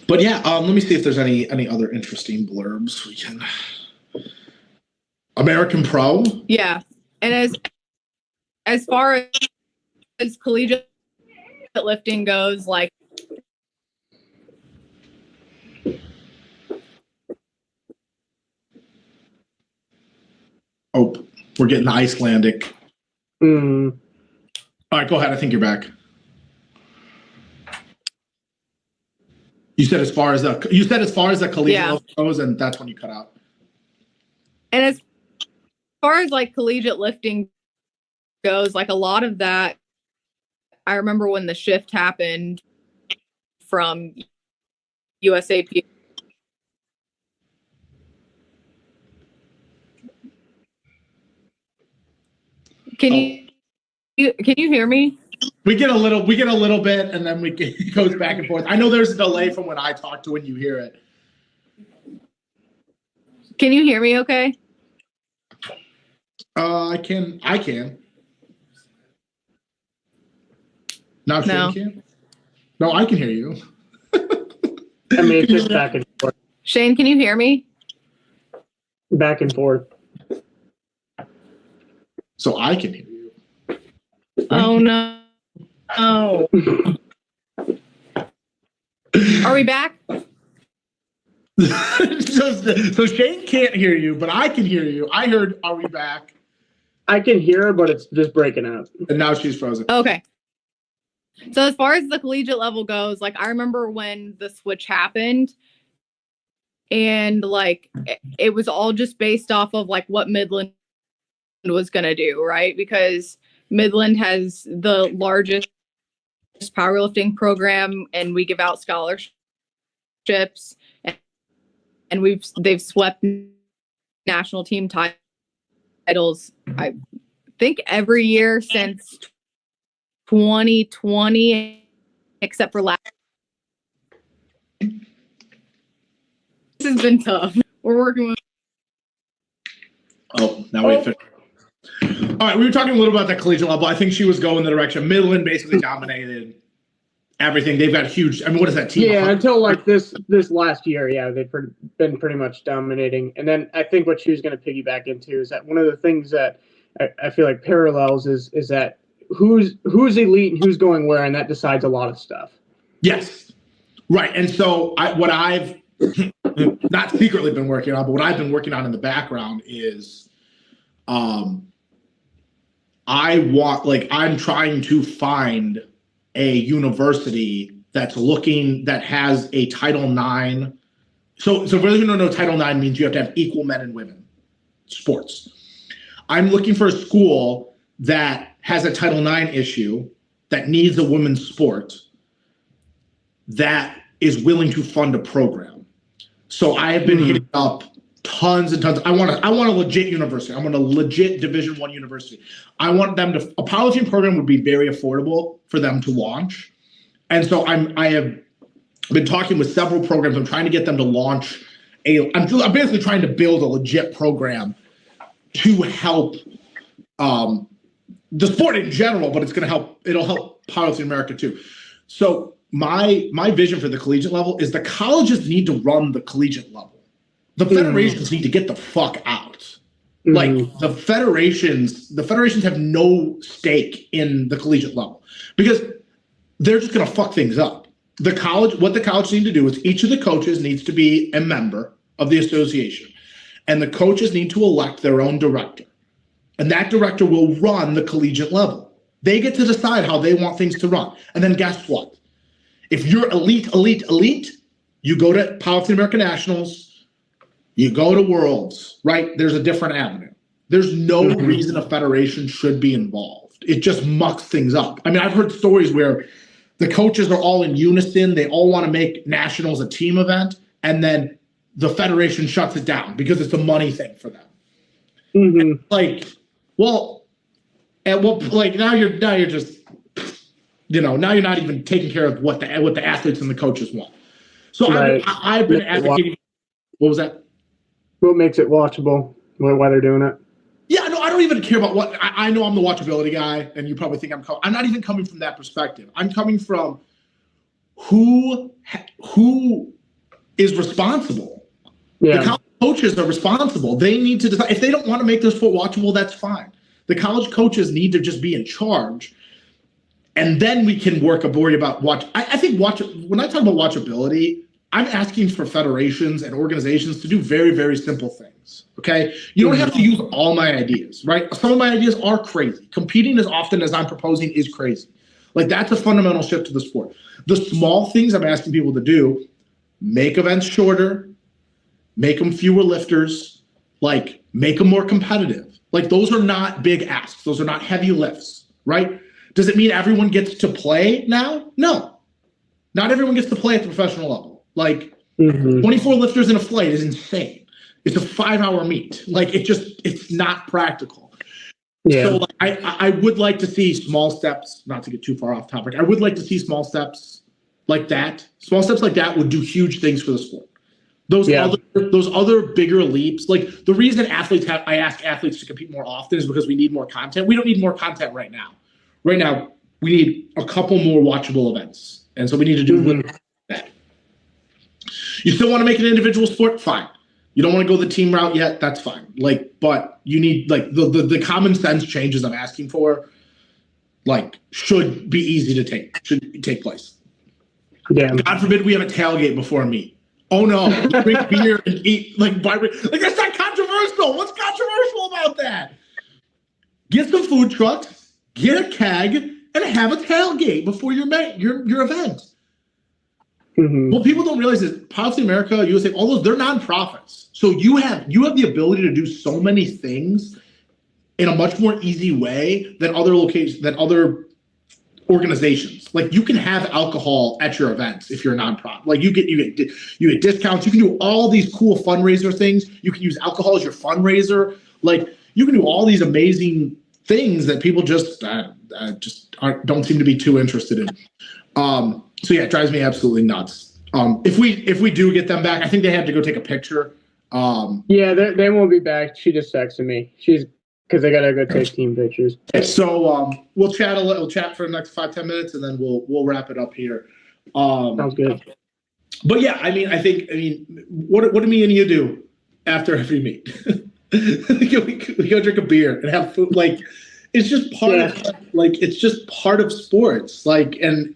But yeah, let me see if there's any other interesting blurbs we can. American Pro. Yeah, and as far as collegiate lifting goes, Oh, we're getting the Icelandic. Mm. All right, go ahead. I think you're back. You said as far as the collegiate level goes, and that's when you cut out. And as far as collegiate lifting goes, a lot of that, I remember when the shift happened from USAP. Can you hear me? We get a little bit, and then it goes back and forth. I know there's a delay from when I talk to when you hear it. Can you hear me okay? I can. Now Shane can? No, I can hear you. I mean, it's just back and forth. Shane, can you hear me? Back and forth. So I can hear you. Oh, no. Oh. Are we back? So Shane can't hear you, but I can hear you. I heard, are we back? I can hear her, but it's just breaking up. And now she's frozen. Okay. So as far as the collegiate level goes, I remember when the switch happened, and it was all just based off of what Midland was going to do, right? Because Midland has the largest powerlifting program, and we give out scholarships, and they've swept national team titles, I think, every year since 2020, except for last. This has been tough. We're working with. Oh, now we finished. All right, we were talking a little about the collegiate level. I think she was going the direction. Midland basically dominated everything. They've got huge. I mean, what is that team? Yeah, until this last year, they've been pretty much dominating. And then I think what she was going to piggyback into is that one of the things that I feel like parallels is that who's elite and who's going where, and that decides a lot of stuff. Yes, right. And so what I've not secretly been working on, but what I've been working on in the background is, I'm trying to find a university that has a Title IX. So for those who don't know, Title IX means you have to have equal men and women sports. I'm looking for a school that has a Title IX issue that needs a women's sport that is willing to fund a program. So I have been hitting up tons and tons. I want a legit university. I want a legit Division I university. I want them to, a powerlifting program would be very affordable for them to launch. And so I have been talking with several programs. I'm trying to get them to launch I'm basically trying to build a legit program to help the sport in general, but it'll help powerlifting America too. So my vision for the collegiate level is the colleges need to run the collegiate level. The federations need to get the fuck out. Like the federations have no stake in the collegiate level because they're just going to fuck things up. What the college need to do is each of the coaches needs to be a member of the association, and the coaches need to elect their own director, and that director will run the collegiate level. They get to decide how they want things to run. And then guess what? If you're elite, you go to Powerlifting American Nationals, you go to Worlds, right? There's a different avenue. There's no reason a federation should be involved. It just mucks things up. I mean, I've heard stories where the coaches are all in unison. They all want to make nationals a team event, and then the federation shuts it down because it's a money thing for them. Like, well, at what like now you're just, now you're not even taking care of what the athletes and the coaches want. So I've been advocating. What was that? What makes it watchable? Why they're doing it? Yeah, no, I don't even care about what I know. I'm the watchability guy, and you probably think I'm not even coming from that perspective. I'm coming from who is responsible. Yeah. The college coaches are responsible. They need to decide. If they don't want to make their sport watchable, that's fine. The college coaches need to just be in charge, and then we can worry about watch. I think when I talk about watchability, I'm asking for federations and organizations to do very, very simple things, okay? You don't have to use all my ideas, right? Some of my ideas are crazy. Competing as often as I'm proposing is crazy. Like, that's a fundamental shift to the sport. The small things I'm asking people to do, make events shorter, make them fewer lifters, like, make them more competitive. Like, those are not big asks. Those are not heavy lifts, right? Does it mean everyone gets to play now? No. Not everyone gets to play at the professional level. Like 24 lifters in a flight is insane. It's a 5-hour meet. Like it's not practical. Yeah. So like, I would like to see small steps, not to get too far off topic. I would like to see small steps like that. Small steps like that would do huge things for the sport. Those other bigger leaps, like the reason I ask athletes to compete more often is because we need more content. We don't need more content right now. Right now, we need a couple more watchable events. And so we need to do that. You still want to make an individual sport? Fine. You don't want to go the team route yet? That's fine. Like, but you need like the common sense changes I'm asking for, like, should be easy to take place. Yeah. God forbid we have a tailgate before a meet. Oh no, drink beer and eat like that's not controversial. What's controversial about that? Get some food trucks, get a keg, and have a tailgate before your event. What people don't realize is Powerlifting America, USA, all those, they're nonprofits. So you have the ability to do so many things in a much more easy way than other organizations. Like, you can have alcohol at your events if you're a nonprofit. Like, you get discounts. You can do all these cool fundraiser things. You can use alcohol as your fundraiser. Like, you can do all these amazing things that people just don't seem to be too interested in. So yeah, it drives me absolutely nuts. If we do get them back, I think they have to go take a picture. Yeah, they won't be back. She just texted me. Because they gotta go take team pictures. So we'll chat for the next 5-10 minutes, and then we'll wrap it up here. Sounds good. But yeah, I mean, what do me and you do after every meet? we go drink a beer and have food. Like, it's just part of sports. Like, and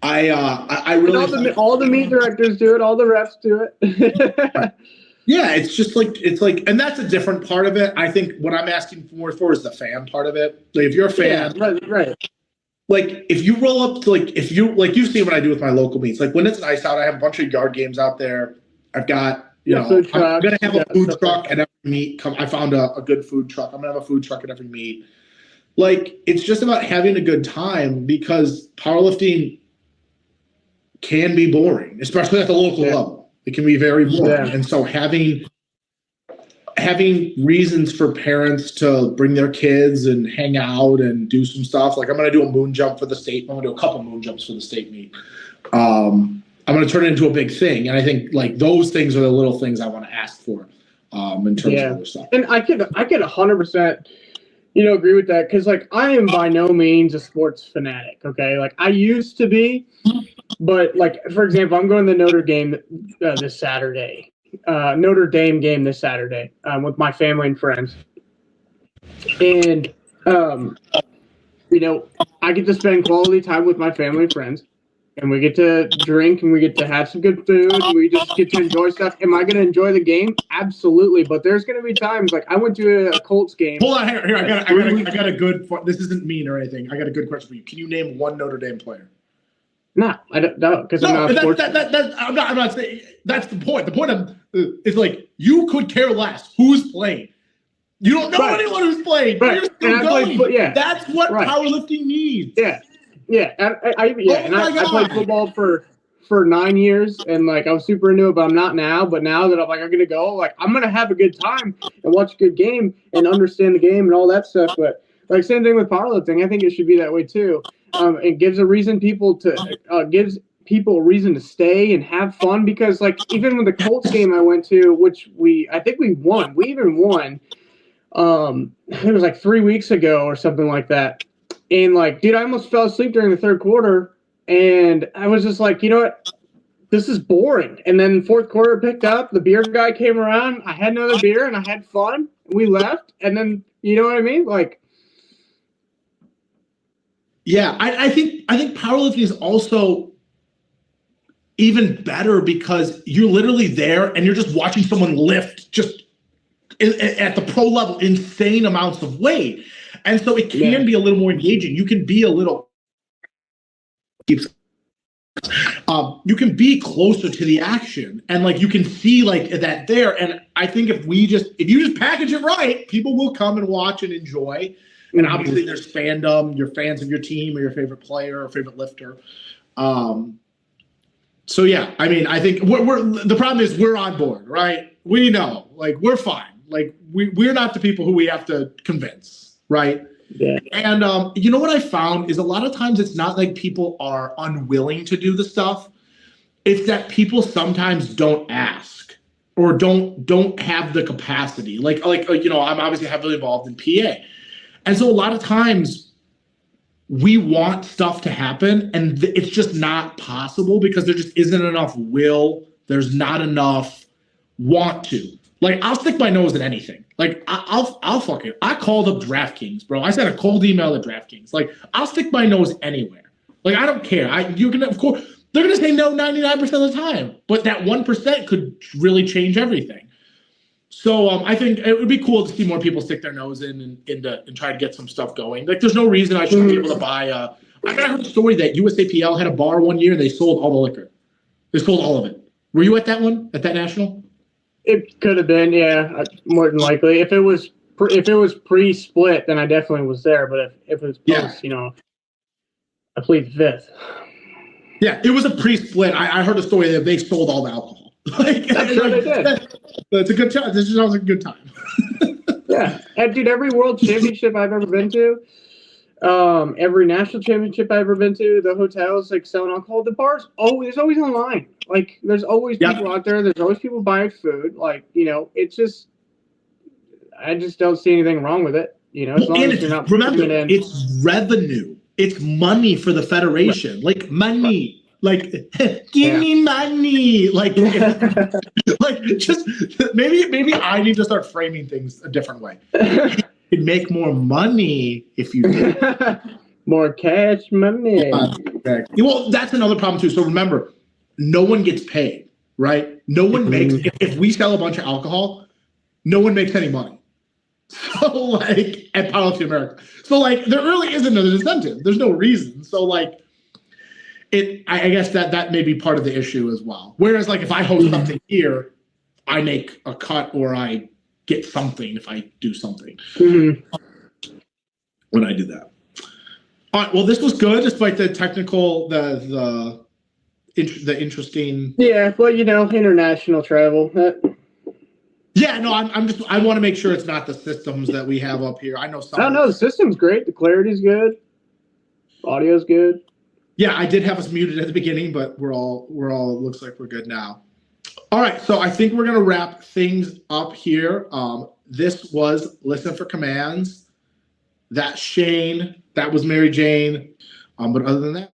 I really all the meet directors do it, all the refs do it. Yeah, it's like, and that's a different part of it. I think what I'm asking for is the fan part of it. Like, if you're a fan, right. Like, if you roll up to you see what I do with my local meets. Like, when it's nice out, I have a bunch of yard games out there. I've got, I'm gonna have a food truck at every meet. I found a good food truck. I'm gonna have a food truck at every meet. Like, it's just about having a good time, because powerlifting can be boring, especially at the local level. It can be very boring. Yeah. And so having reasons for parents to bring their kids and hang out and do some stuff. Like I'm going to do a moon jump for the state. I'm going to do a couple moon jumps for the state meet. I'm going to turn it into a big thing. And I think like those things are the little things I want to ask for in terms of other stuff. And I could 100%, agree with that. Cause like I am by no means a sports fanatic. Okay. Like I used to be, but like, for example, I'm going to the Notre Dame this Saturday. Notre Dame game this Saturday with my family and friends. And, I get to spend quality time with my family and friends. And we get to drink and we get to have some good food. And we just get to enjoy stuff. Am I going to enjoy the game? Absolutely. But there's going to be times like I went to a Colts game. Hold on, here. I got a good. This isn't mean or anything. I got a good question for you. Can you name one Notre Dame player? No, I don't know because I'm not a sports. I'm not saying that's the point. The point is like you could care less who's playing. You don't know anyone who's playing. But you're still going. That's what powerlifting needs. Yeah. I played football for 9 years, and like I was super into it, but I'm not now. But now that I'm gonna go, like I'm gonna have a good time and watch a good game and understand the game and all that stuff. But like same thing with powerlifting, I think it should be that way too. It gives a reason gives people a reason to stay and have fun because like even with the Colts game I went to, which I think we won. We even won. It was like 3 weeks ago or something like that. And like, dude, I almost fell asleep during the third quarter, and I was just like, you know what? This is boring. And then fourth quarter picked up. The beer guy came around. I had another beer, and I had fun. We left, and then you know what I mean? Like, yeah, I think powerlifting is also even better because you're literally there and you're just watching someone lift just at the pro level insane amounts of weight. And so it can be a little more engaging. You can be a little you can be closer to the action and like you can see like that there. And I think if you just package it right, people will come and watch and enjoy. And obviously there's fandom, you're fans of your team or your favorite player or favorite lifter. So yeah, I mean, I think the problem is we're on board, right? We know, like we're fine. Like we're not the people who we have to convince. Right. Yeah. And you know what I found is a lot of times it's not like people are unwilling to do the stuff. It's that people sometimes don't ask or don't have the capacity. Like I'm obviously heavily involved in PA. And so a lot of times we want stuff to happen and it's just not possible because there just isn't enough will. There's not enough want to. Like, I'll stick my nose in anything. Like, I'll fuck it. I called up DraftKings, bro. I sent a cold email to DraftKings. Like, I'll stick my nose anywhere. Like, I don't care. Of course, they're gonna say no 99% of the time, but that 1% could really change everything. So, I think it would be cool to see more people stick their nose in and try to get some stuff going. Like, there's no reason I shouldn't be able to buy. I heard a story that USAPL had a bar one year. They sold all the liquor. They sold all of it. Were you at that one? At that national? It could have been, yeah, more than likely. If it was pre-split, then I definitely was there. But if it was post, I plead fifth. Yeah, it was a pre-split. I heard a story that they sold all the alcohol. Like, that's what they did. It's a good time. This sounds like a good time. Yeah, and dude, every world championship I've ever been to, every national championship I've ever been to, the hotels like selling alcohol. The bars, there's always a line. Like, there's always people out there. There's always people buying food. Like, it's just, I just don't see anything wrong with it. As long as you're not remember, it's revenue. It's money for the federation. Right. Like, money. Like, give me money. Like, just maybe I need to start framing things a different way. You can make more money if you more cash money. Exactly. Well, that's another problem too. So remember, no one gets paid, right? No one makes, if we sell a bunch of alcohol, no one makes any money. So like at Powerlifting America. So like there really isn't an incentive. There's no reason. So like I guess that may be part of the issue as well. Whereas like if I host something here, I make a cut or I get something if I do something. When I do that. All right, well, this was good despite the technical the interesting. Yeah, well, international travel. Yeah, no, I want to make sure it's not the systems that we have up here. I know some. I don't know. The system's great. The clarity's good. Audio's good. Yeah, I did have us muted at the beginning, but we're all looks like we're good now. All right, so I think we're gonna wrap things up here. This was Listen for Commands. That's Shane. That was Mary Jane. But other than that.